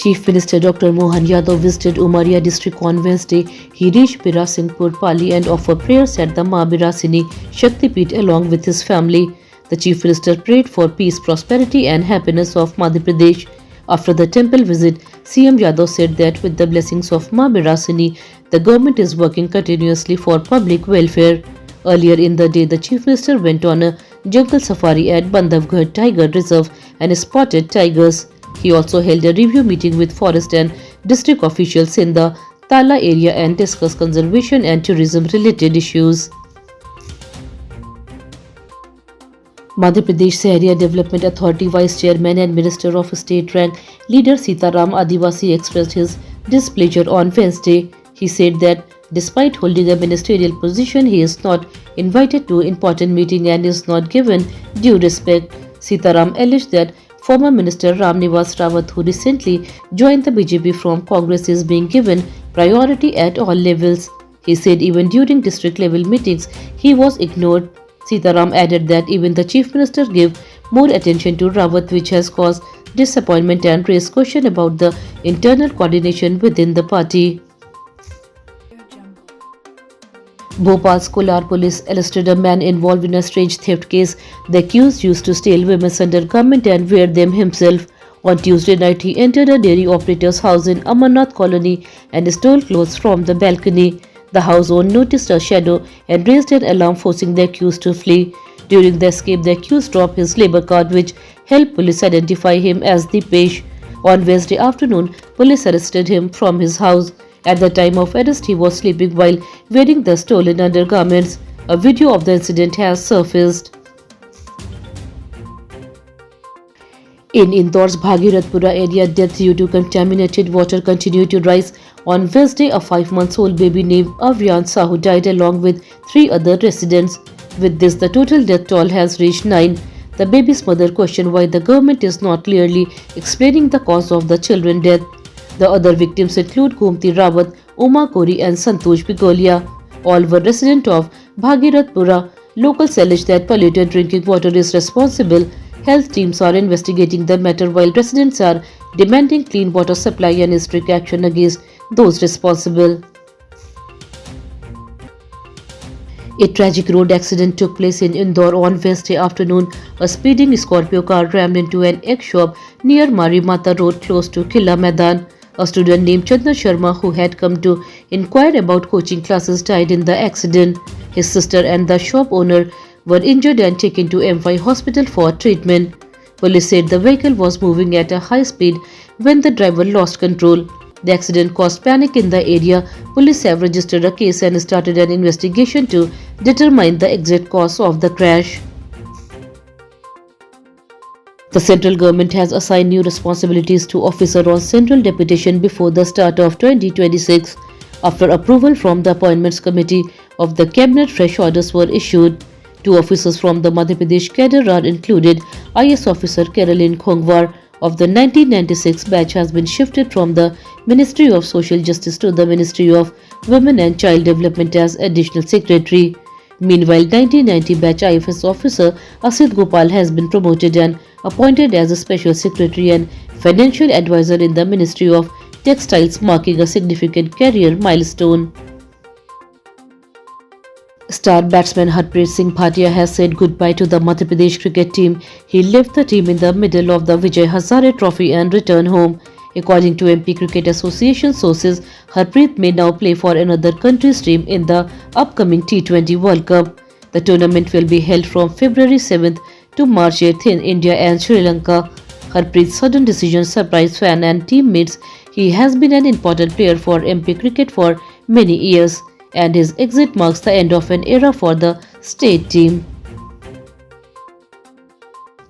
Chief Minister Dr. Mohan Yadav visited Umaria district on Wednesday. He reached Birasinghpur Pali and offered prayers at the Ma Birasini Shakti Peeth along with his family. The Chief Minister prayed for peace, prosperity and happiness of Madhya Pradesh. After the temple visit, CM Yadav said that with the blessings of Ma Birasini, the government is working continuously for public welfare. Earlier in the day, the Chief Minister went on a jungle safari at Bandhavgarh Tiger Reserve and spotted tigers. He also held a review meeting with forest and district officials in the Tala area and discussed conservation and tourism related issues. Madhya Pradesh Sahariya Development Authority Vice Chairman and Minister of State Rank Leader Sitaram Adivasi expressed his displeasure on Wednesday. He said that despite holding a ministerial position, he is not invited to important meeting and is not given due respect. Sitaram alleged that former Minister Ram Nivas Rawat, who recently joined the BJP from Congress, is being given priority at all levels. He said even during district level meetings, he was ignored. Sitaram added that even the Chief Minister gave more attention to Rawat, which has caused disappointment and raised question about the internal coordination within the party. Bhopal's Kolar police arrested a man involved in a strange theft case. The accused used to steal women's undergarments and wear them himself. On Tuesday night, he entered a dairy operator's house in Amarnath Colony and stole clothes from the balcony. The house owner noticed a shadow and raised an alarm, forcing the accused to flee. During the escape, the accused dropped his labor card, which helped police identify him as Dipesh. On Wednesday afternoon, police arrested him from his house. At the time of arrest, he was sleeping while wearing the stolen undergarments. A video of the incident has surfaced. In Indore's Bhagirathpura area, deaths due to contaminated water continue to rise. On Wednesday, a 5-month-old baby named Avyan Sahu died along with 3 other residents. With this, the total death toll has reached 9. The baby's mother questioned why the government is not clearly explaining the cause of the children's death. The other victims include Gomti Rawat, Uma Kori and Santosh Bigolia. All were residents of Bhagirathpura. Locals allege that polluted drinking water is responsible. Health teams are investigating the matter while residents are demanding clean water supply and strict action against those responsible. A tragic road accident took place in Indore on Wednesday afternoon. A speeding Scorpio car rammed into an egg shop near Marimata Road close to Killa Maidan. A student named Chandan Sharma, who had come to inquire about coaching classes, died in the accident. His sister and the shop owner were injured and taken to M5 hospital for treatment. Police said the vehicle was moving at a high speed when the driver lost control. The accident caused panic in the area. Police have registered a case and started an investigation to determine the exact cause of the crash. The central government has assigned new responsibilities to officers on central deputation before the start of 2026. After approval from the Appointments Committee of the Cabinet, fresh orders were issued. 2 officers from the Madhya Pradesh cadre are included. IS officer Caroline Khongwar of the 1996 batch has been shifted from the Ministry of Social Justice to the Ministry of Women and Child Development as Additional Secretary. Meanwhile, 1990 batch IFS officer Asit Gopal has been promoted and appointed as a Special Secretary and Financial Advisor in the Ministry of Textiles, marking a significant career milestone. Star batsman Harpreet Singh Bhatia has said goodbye to the Madhya Pradesh cricket team. He left the team in the middle of the Vijay Hazare Trophy and returned home. According to MP Cricket Association sources, Harpreet may now play for another country's team in the upcoming T20 World Cup. The tournament will be held from February 7th to March 8th in India and Sri Lanka. Harpreet's sudden decision surprised fans and teammates. He has been an important player for MP cricket for many years, and his exit marks the end of an era for the state team.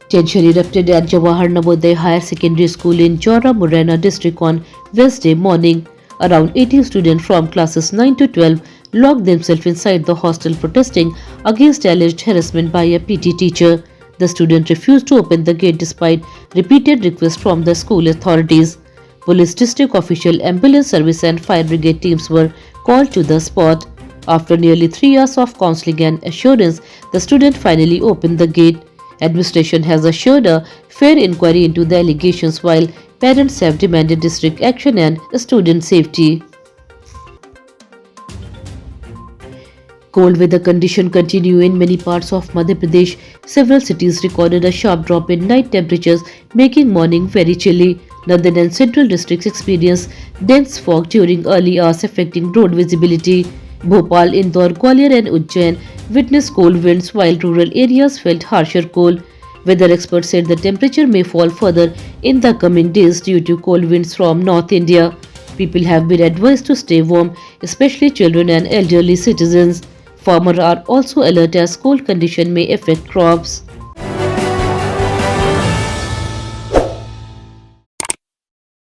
Tension erupted at Jawahar Navodaya Higher Secondary School in Jaora Morena district on Wednesday morning. Around 80 students from classes 9 to 12 locked themselves inside the hostel protesting against alleged harassment by a PT teacher. The student refused to open the gate despite repeated requests from the school authorities. Police, district official, ambulance service and fire brigade teams were called to the spot. After nearly 3 hours of counseling and assurance, the student finally opened the gate. Administration has assured a fair inquiry into the allegations while parents have demanded district action and student safety. Cold weather conditions continue in many parts of Madhya Pradesh. Several cities recorded a sharp drop in night temperatures, making morning very chilly. Northern and central districts experienced dense fog during early hours, affecting road visibility. Bhopal, Indore, Gwalior, and Ujjain witnessed cold winds, while rural areas felt harsher cold. Weather experts said the temperature may fall further in the coming days due to cold winds from North India. People have been advised to stay warm, especially children and elderly citizens. Farmers are also alert as cold conditions may affect crops.